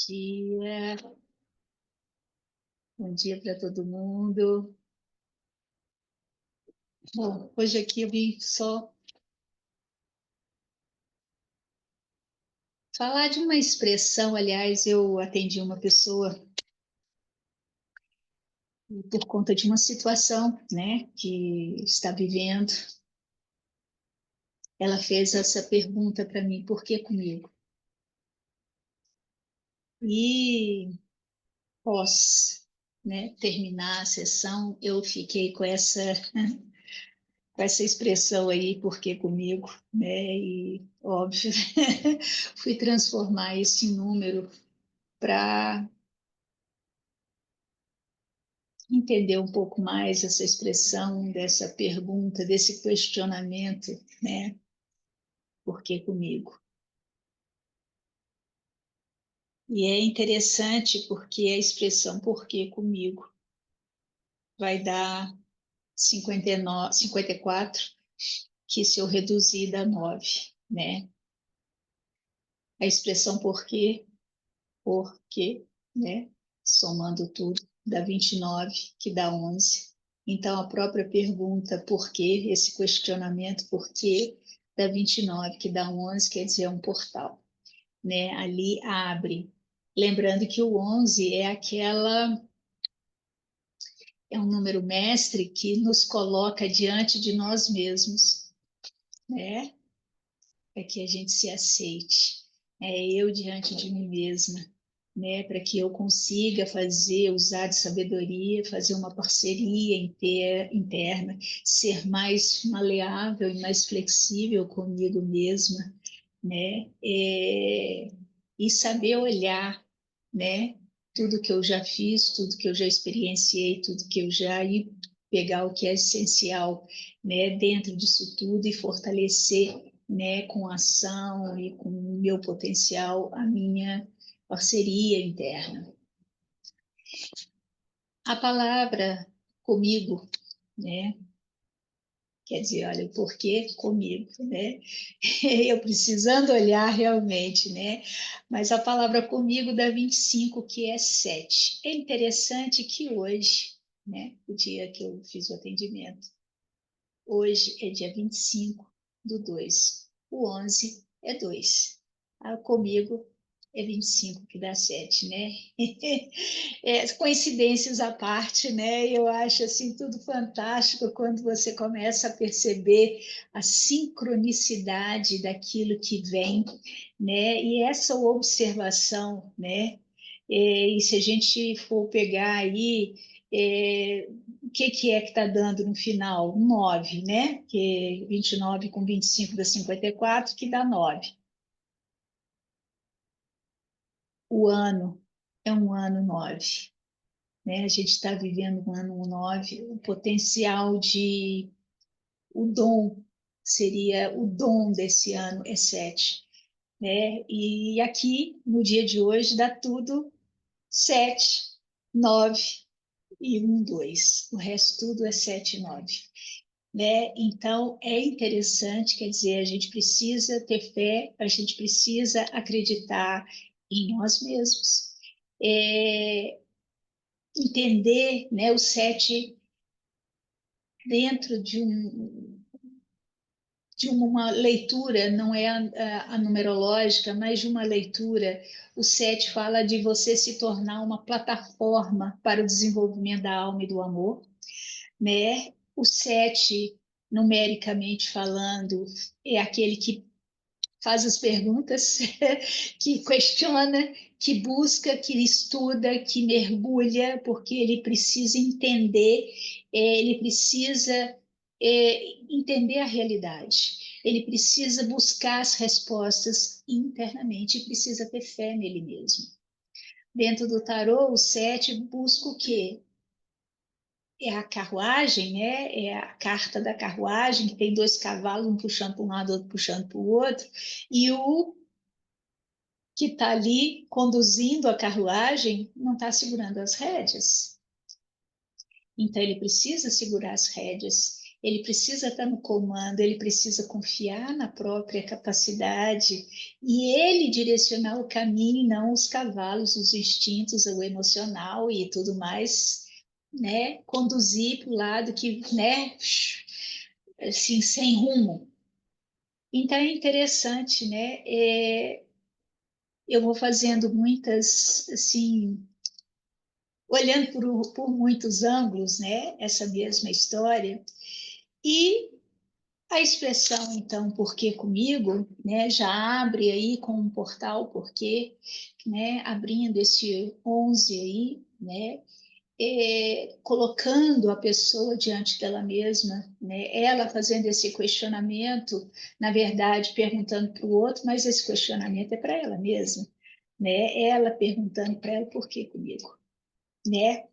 dia. Bom dia para todo mundo. Bom, hoje aqui eu vim só falar de uma expressão. Aliás, eu atendi uma pessoa e por conta de uma situação, né, que está vivendo. Ela fez essa pergunta para mim: por que comigo? E pós, né, terminar a sessão, eu fiquei com essa expressão aí, por que comigo, né? E, óbvio, fui transformar esse número para entender um pouco mais essa expressão, dessa pergunta, desse questionamento, né? Por que comigo? E é interessante porque a expressão por que comigo vai dar 59, 54, que se eu reduzir dá 9, né? A expressão por quê, né? Somando tudo, dá 29, que dá 11. Então, a própria pergunta por quê, esse questionamento por quê, dá 29, que dá 11, quer dizer, é um portal, né? Ali abre. Lembrando que o 11 é um número mestre que nos coloca diante de nós mesmos, né? Para que a gente se aceite. É eu diante de mim mesma, né? Para que eu consiga usar de sabedoria, fazer uma parceria interna, ser mais maleável e mais flexível comigo mesma, né? E saber olhar, né? Tudo que eu já fiz, tudo que eu já experienciei, tudo que eu já e pegar o que é essencial, né? Dentro disso tudo e fortalecer, né? Com ação e com o meu potencial, a minha parceria interna. A palavra comigo, né? Quer dizer, olha, o porquê comigo, né? Eu precisando olhar realmente, né? Mas a palavra comigo dá 25, que é 7. É interessante que hoje, né? O dia que eu fiz o atendimento, hoje é dia 25/2. O 11 é 2. Comigo é 25, que dá 7, né? Coincidências à parte, né? Eu acho assim tudo fantástico quando você começa a perceber a sincronicidade daquilo que vem, né? E essa observação, né? E se a gente for pegar aí, o que é que está dando no final? 9, né? Que 29 com 25 dá 54, que dá 9. O ano é um ano 9, né? A gente está vivendo um ano 9, o potencial o dom, seria o dom desse ano é 7, né? E aqui, no dia de hoje, dá tudo 7, 9 e 1, 2. O resto tudo é 7 e 9. Né? Então, é interessante, quer dizer, a gente precisa ter fé, a gente precisa acreditar em nós mesmos. Entender, né, o 7 dentro de uma leitura, não é a numerológica, mas de uma leitura. O 7 fala de você se tornar uma plataforma para o desenvolvimento da alma e do amor, né? O 7, numericamente falando, é aquele que faz as perguntas, que questiona, que busca, que estuda, que mergulha, porque ele precisa entender, ele precisa entender a realidade, ele precisa buscar as respostas internamente e precisa ter fé nele mesmo. Dentro do tarô, o 7 busca o quê? É a carruagem, né? É a carta da carruagem, que tem dois cavalos, um puxando para um lado, outro puxando para o outro, e o que está ali conduzindo a carruagem não está segurando as rédeas. Então, ele precisa segurar as rédeas. Ele precisa estar no comando, ele precisa confiar na própria capacidade e ele direcionar o caminho, não os cavalos, os instintos, o emocional e tudo mais, né? Conduzir para o lado que, né? Assim, sem rumo. Então é interessante, né? Eu vou fazendo muitas, assim, olhando por muitos ângulos, né? Essa mesma história. E a expressão, então, Porquê Comigo, né, já abre aí com um portal Porquê, né, abrindo esse 11 aí, né, colocando a pessoa diante dela mesma, né, ela fazendo esse questionamento, na verdade, perguntando para o outro, mas esse questionamento é para ela mesma, né, ela perguntando para ela, por que comigo, né?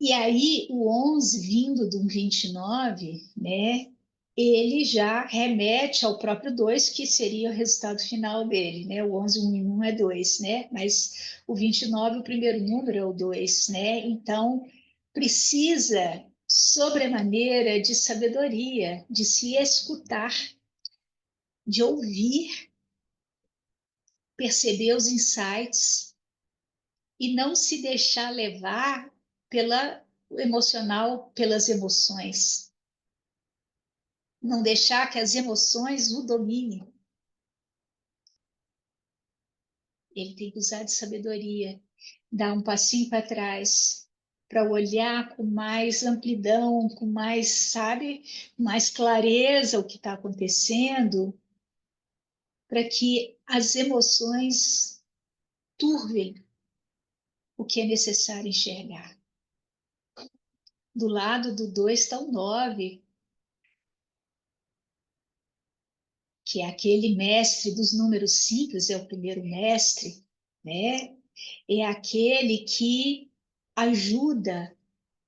E aí, o 11 vindo do 29, né, ele já remete ao próprio 2, que seria o resultado final dele, né? O 11, 1 e 1 é 2, né? Mas o 29, o primeiro número é o 2, né? Então, precisa, sobremaneira, de sabedoria, de se escutar, de ouvir, perceber os insights e não se deixar levar pela emocional, pelas emoções. Não deixar que as emoções o dominem. Ele tem que usar de sabedoria, dar um passinho para trás, para olhar com mais amplidão, com mais, sabe, mais clareza o que está acontecendo, para que as emoções turvem o que é necessário enxergar. Do lado do 2 está o 9, que é aquele mestre dos números simples, é o primeiro mestre, né? É aquele que ajuda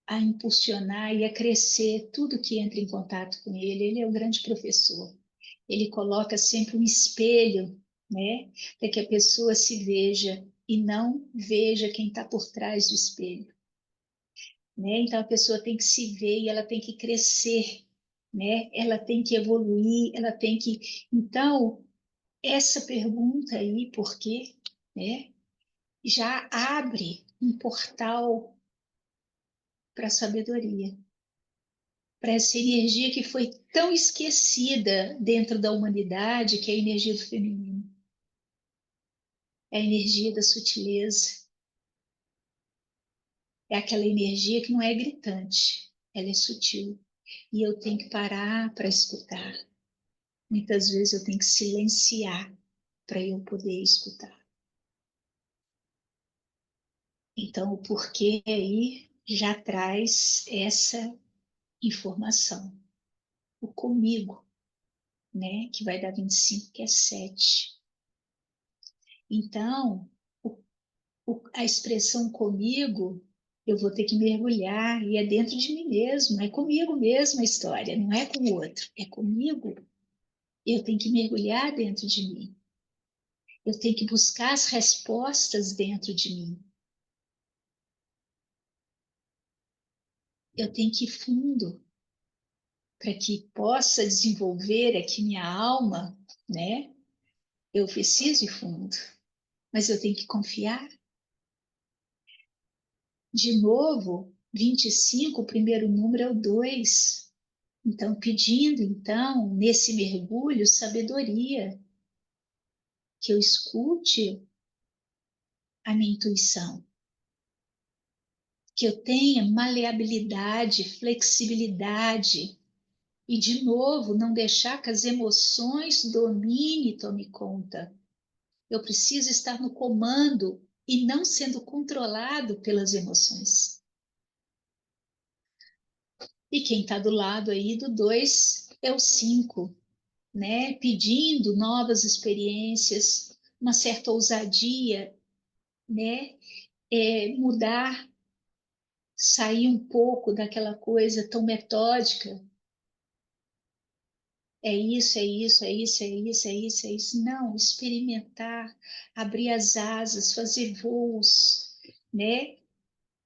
a impulsionar e a crescer tudo que entra em contato com ele. Ele é o grande professor. Ele coloca sempre um espelho, né, para que a pessoa se veja e não veja quem está por trás do espelho, né? Então a pessoa tem que se ver e ela tem que crescer, né? Ela tem que evoluir, ela tem que. Então essa pergunta aí, por quê, né, já abre um portal para a sabedoria, para essa energia que foi tão esquecida dentro da humanidade, que é a energia do feminino, é a energia da sutileza, é aquela energia que não é gritante, ela é sutil. E eu tenho que parar para escutar. Muitas vezes eu tenho que silenciar para eu poder escutar. Então, o porquê aí já traz essa informação. O comigo, né, que vai dar 25, que é 7. Então, a expressão comigo, eu vou ter que mergulhar, e é dentro de mim mesmo, é comigo mesmo a história, não é com o outro, é comigo. Eu tenho que mergulhar dentro de mim, eu tenho que buscar as respostas dentro de mim, eu tenho que ir fundo para que possa desenvolver aqui minha alma, né? Eu preciso ir fundo, mas eu tenho que confiar. De novo, 25, o primeiro número é o 2. Então, pedindo, então, nesse mergulho, sabedoria, que eu escute a minha intuição, que eu tenha maleabilidade, flexibilidade, e, de novo, não deixar que as emoções dominem e tome conta. Eu preciso estar no comando e não sendo controlado pelas emoções. E quem está do lado aí do 2 é o 5, né? Pedindo novas experiências, uma certa ousadia, né? Mudar, sair um pouco daquela coisa tão metódica. É isso, é isso, é isso, é isso, é isso, é isso. Não, experimentar, abrir as asas, fazer voos, né?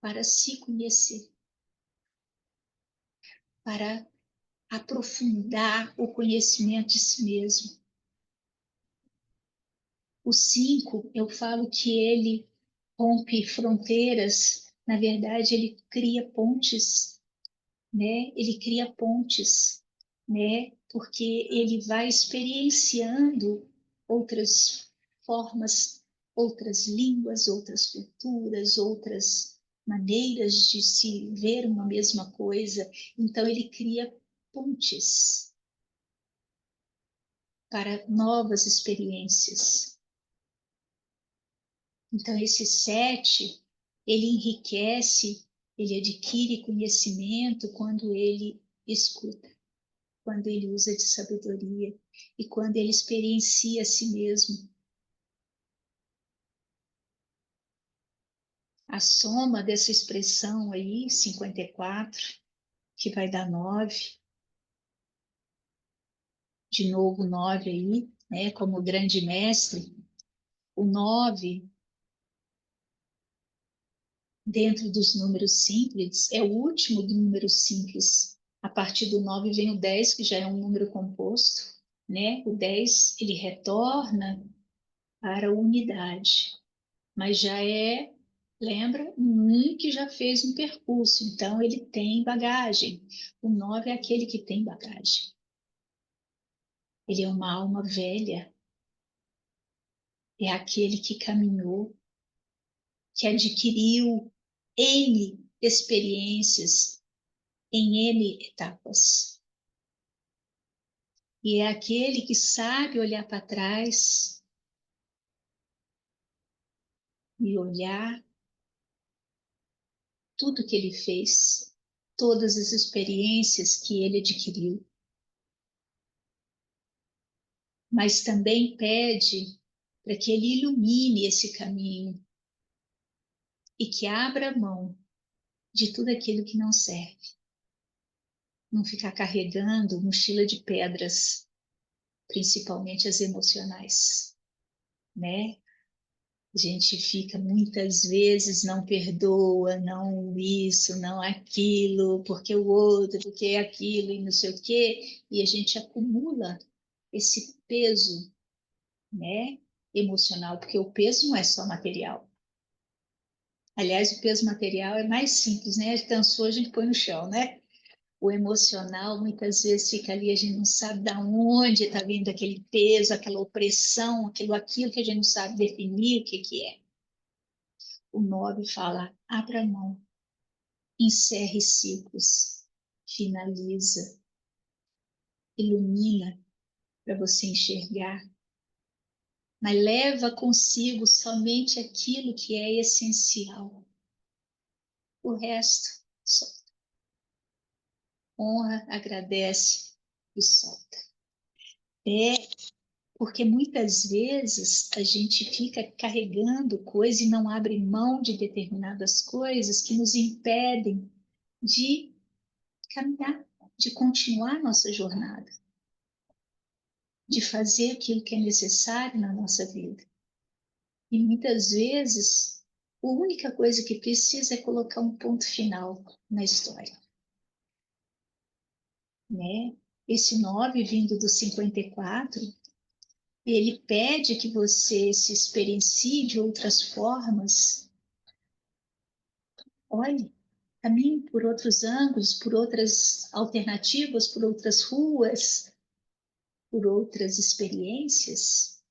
Para se conhecer. para aprofundar o conhecimento de si mesmo. O 5, eu falo que ele rompe fronteiras, na verdade, ele cria pontes, né? Ele cria pontes, né? Porque ele vai experienciando outras formas, outras línguas, outras culturas, outras maneiras de se ver uma mesma coisa. Então, ele cria pontes para novas experiências. Então, esse 7, ele enriquece, ele adquire conhecimento quando ele escuta, quando ele usa de sabedoria e quando ele experiencia a si mesmo. A soma dessa expressão aí, 54, que vai dar 9, de novo 9 aí, né, como grande mestre, o 9, dentro dos números simples, é o último do número simples. A partir do 9 vem o 10, que já é um número composto, né? O 10, ele retorna para a unidade, mas já é, lembra, um que já fez um percurso, então ele tem bagagem. O 9 é aquele que tem bagagem. Ele é uma alma velha, é aquele que caminhou, que adquiriu N experiências em N etapas. E é aquele que sabe olhar para trás e olhar tudo que ele fez, todas as experiências que ele adquiriu. Mas também pede para que ele ilumine esse caminho e que abra mão de tudo aquilo que não serve. Não ficar carregando mochila de pedras, principalmente as emocionais, né? A gente fica muitas vezes não perdoa, não isso, não aquilo, porque o outro, porque é aquilo e não sei o quê, e a gente acumula esse peso, né, emocional, porque o peso não é só material. Aliás, o peso material é mais simples, né? Cansou, a gente põe no chão, né? O emocional muitas vezes fica ali, a gente não sabe de onde está vindo aquele peso, aquela opressão, aquilo que a gente não sabe definir o que que é. O 9 fala, abra mão, encerre ciclos, finaliza, ilumina para você enxergar, mas leva consigo somente aquilo que é essencial. O resto, só honra, agradece e solta. É porque muitas vezes a gente fica carregando coisas e não abre mão de determinadas coisas que nos impedem de caminhar, de continuar nossa jornada, de fazer aquilo que é necessário na nossa vida. E muitas vezes, a única coisa que precisa é colocar um ponto final na história, né? Esse 9 vindo do 54, ele pede que você se experiencie de outras formas. Olhe, caminhe por outros ângulos, por outras alternativas, por outras ruas, por outras experiências.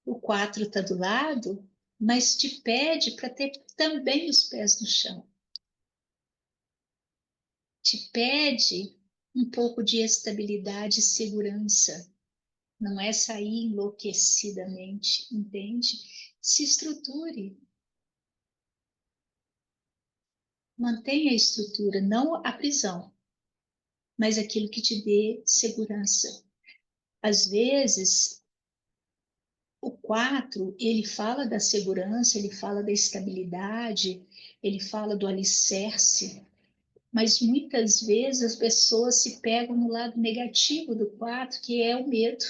O 4 está do lado, mas te pede para ter também os pés no chão. Te pede um pouco de estabilidade e segurança. Não é sair enlouquecidamente, entende? Se estruture. Mantenha a estrutura, não a prisão, mas aquilo que te dê segurança. Às vezes, o 4, ele fala da segurança, ele fala da estabilidade, ele fala do alicerce, mas muitas vezes as pessoas se pegam no lado negativo do 4, que é o medo.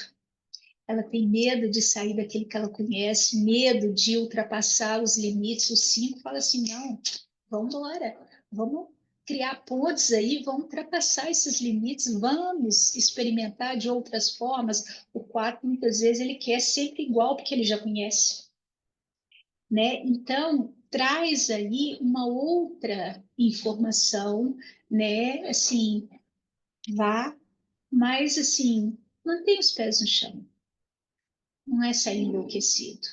Ela tem medo de sair daquilo que ela conhece, medo de ultrapassar os limites. O 5 fala assim, não, vamos embora, Vamos criar pontes aí, vamos ultrapassar esses limites, vamos experimentar de outras formas. O 4, muitas vezes, ele quer sempre igual, porque ele já conhece, né? Então, traz aí uma outra informação, né? Assim, vá, mas assim, mantenha os pés no chão, não é sair enlouquecido.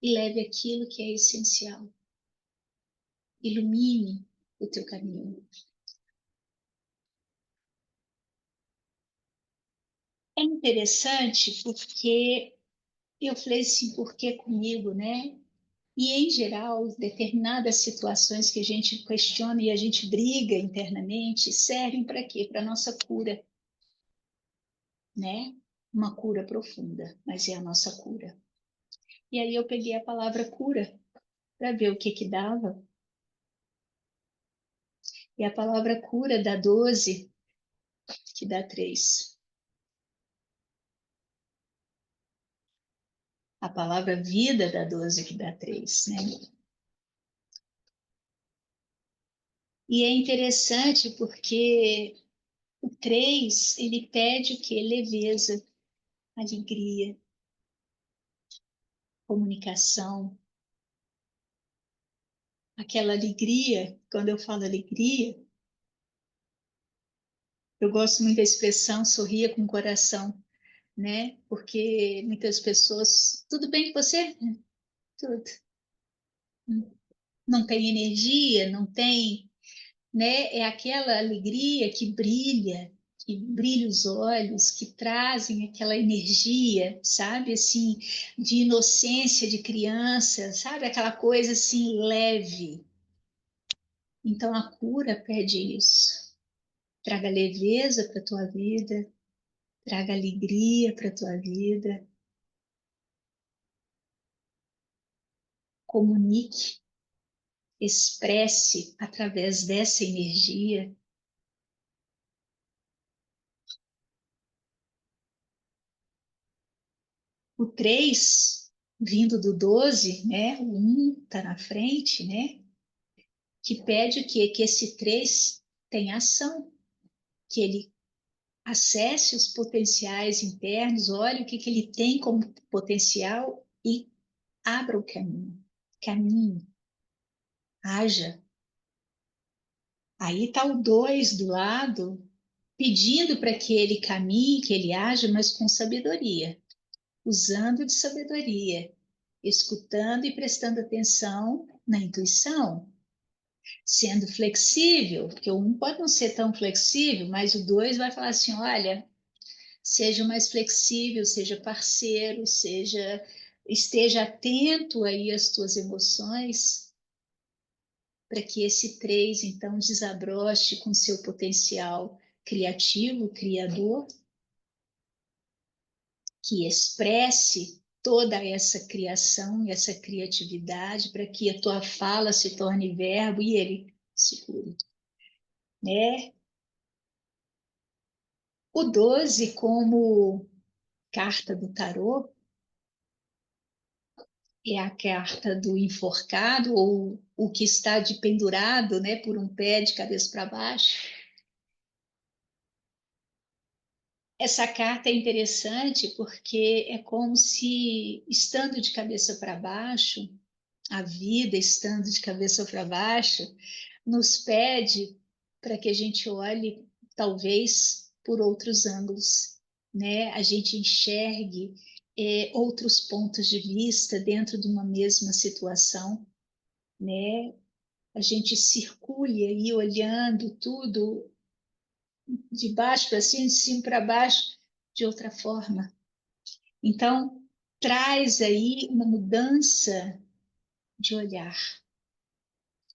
E leve aquilo que é essencial. Ilumine o teu caminho. É interessante porque eu falei assim, por que comigo, né? E, em geral, determinadas situações que a gente questiona e a gente briga internamente servem para quê? Para a nossa cura, né? Uma cura profunda, mas é a nossa cura. E aí eu peguei a palavra cura para ver o que que dava. E a palavra cura dá 12, que dá 3. A palavra vida dá 12, que dá 3, né? E é interessante porque o 3 ele pede o quê? Leveza, alegria, comunicação. Aquela alegria, quando eu falo alegria, eu gosto muito da expressão sorria com o coração, né? Porque muitas pessoas, tudo bem com você? Tudo. Não tem energia, não tem, né? É aquela alegria que brilha os olhos, que trazem aquela energia, sabe? Assim, de inocência de criança, sabe? Aquela coisa assim leve. Então a cura pede isso. Traga leveza para a tua vida, traga alegria para a tua vida, comunique, expresse através dessa energia. O 3 vindo do 12, né? O 1 está na frente, né? Que pede o quê? Que esse 3 tenha ação, que ele acesse os potenciais internos, olhe o que, que ele tem como potencial e abra o caminho. Caminho, haja. Aí está o 2 do lado, pedindo para que ele caminhe, que ele haja, mas com sabedoria, usando de sabedoria, escutando e prestando atenção na intuição, sendo flexível, porque o 1 pode não ser tão flexível, mas o 2 vai falar assim: olha, seja mais flexível, seja parceiro, esteja atento aí às tuas emoções, para que esse 3 então desabroche com seu potencial criativo, criador, que expresse toda essa criação e essa criatividade para que a tua fala se torne verbo e ele se cure, né? O 12 como carta do tarô é a carta do enforcado ou o que está de pendurado, né, por um pé de cabeça para baixo. Essa carta é interessante porque é como se, estando de cabeça para baixo, a vida estando de cabeça para baixo, nos pede para que a gente olhe, talvez, por outros ângulos, né? A gente enxergue outros pontos de vista dentro de uma mesma situação, né? A gente circule aí olhando tudo de baixo para cima, de cima para baixo, de outra forma. Então, traz aí uma mudança de olhar,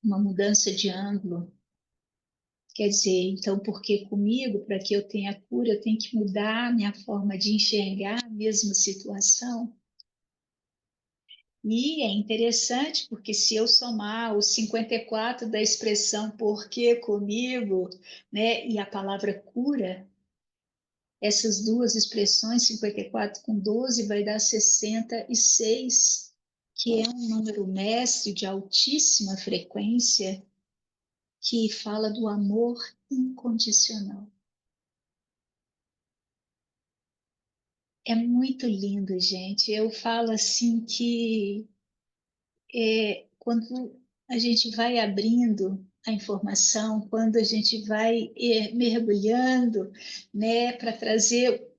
uma mudança de ângulo. Quer dizer, então, porque comigo, para que eu tenha cura, eu tenho que mudar a minha forma de enxergar a mesma situação. E é interessante, porque se eu somar os 54 da expressão porque comigo, né, e a palavra cura, essas duas expressões, 54 com 12, vai dar 66, que é um número mestre de altíssima frequência, que fala do amor incondicional. É muito lindo, gente. Eu falo assim que quando a gente vai abrindo a informação, quando a gente vai mergulhando, né, para trazer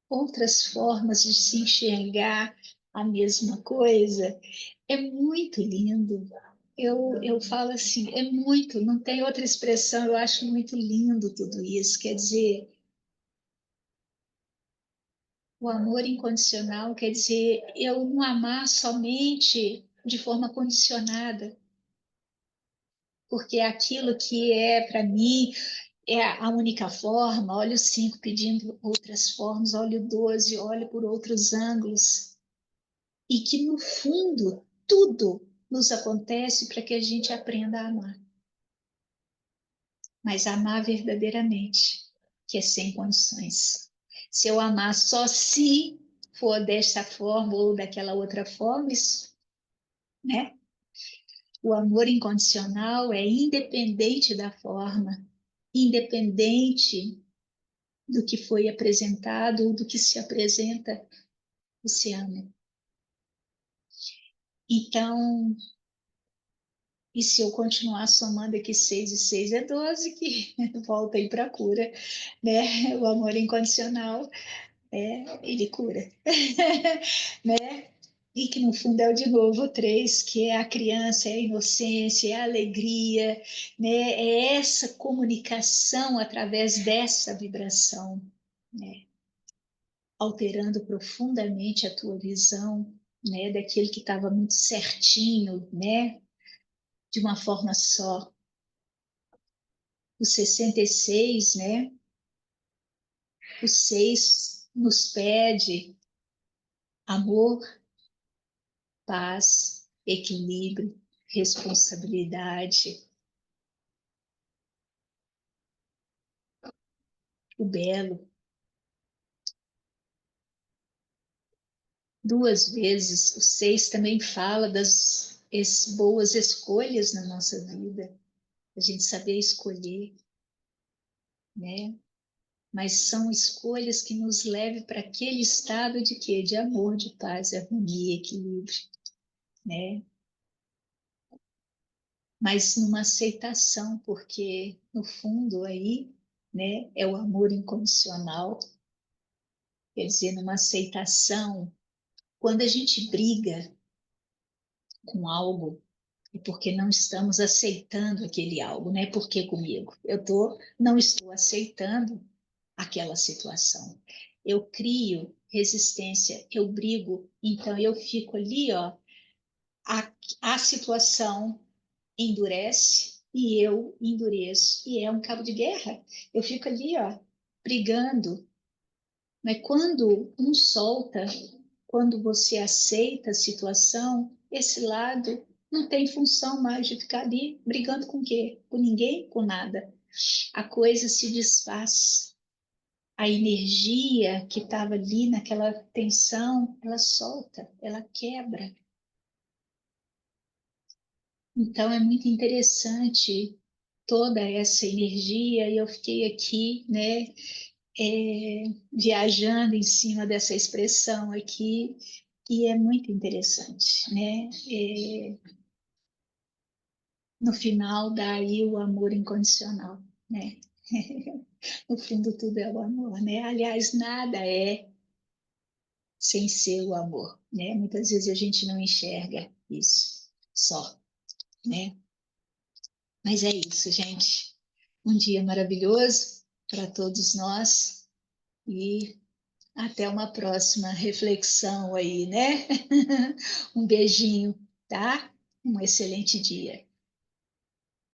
outras formas de se enxergar a mesma coisa, é muito lindo. Eu falo assim, é muito, não tem outra expressão, eu acho muito lindo tudo isso. Quer dizer, o amor incondicional quer dizer eu não amar somente de forma condicionada, porque aquilo que é para mim é a única forma. Olha o 5 pedindo outras formas, olha o 12, olha por outros ângulos. E que, no fundo, tudo nos acontece para que a gente aprenda a amar. Mas amar verdadeiramente, que é sem condições. Se eu amar só se for desta forma ou daquela outra forma, isso, né? O amor incondicional é independente da forma, independente do que foi apresentado ou do que se apresenta, você ama. Então, e se eu continuar somando aqui 6 e 6 é 12, que volta aí para a cura, né? O amor incondicional, ele cura, né? E que no fundo é o de novo 3, que é a criança, é a inocência, é a alegria, né? É essa comunicação através dessa vibração, né? Alterando profundamente a tua visão, né? Daquele que estava muito certinho, né? De uma forma só. O 66, né? O 6 nos pede amor, paz, equilíbrio, responsabilidade, o belo. 2 vezes, o 6 também fala das boas escolhas na nossa vida, a gente saber escolher, né? Mas são escolhas que nos levem para aquele estado de quê? De amor, de paz, harmonia, equilíbrio, né? Mas numa aceitação, porque no fundo aí, né, é o amor incondicional, quer dizer, numa aceitação. Quando a gente briga com algo, é porque não estamos aceitando aquele algo, né? Porque comigo, não estou aceitando aquela situação. Eu crio resistência, eu brigo, então eu fico ali, ó, a situação endurece e eu endureço. E é um cabo de guerra. Eu fico ali, ó, brigando. Mas quando um solta, quando você aceita a situação, esse lado não tem função mais de ficar ali brigando com o quê? Com ninguém, com nada. A coisa se desfaz. A energia que estava ali naquela tensão, ela solta, ela quebra. Então é muito interessante toda essa energia e eu fiquei aqui, né, viajando em cima dessa expressão aqui e é muito interessante, né? No final dá aí o amor incondicional, né? No fundo tudo é o amor, né? Aliás, nada é sem ser o amor, né? Muitas vezes a gente não enxerga isso só, né? Mas é isso, gente. Um dia maravilhoso para todos nós e até uma próxima reflexão aí, né? Um beijinho, tá? Um excelente dia.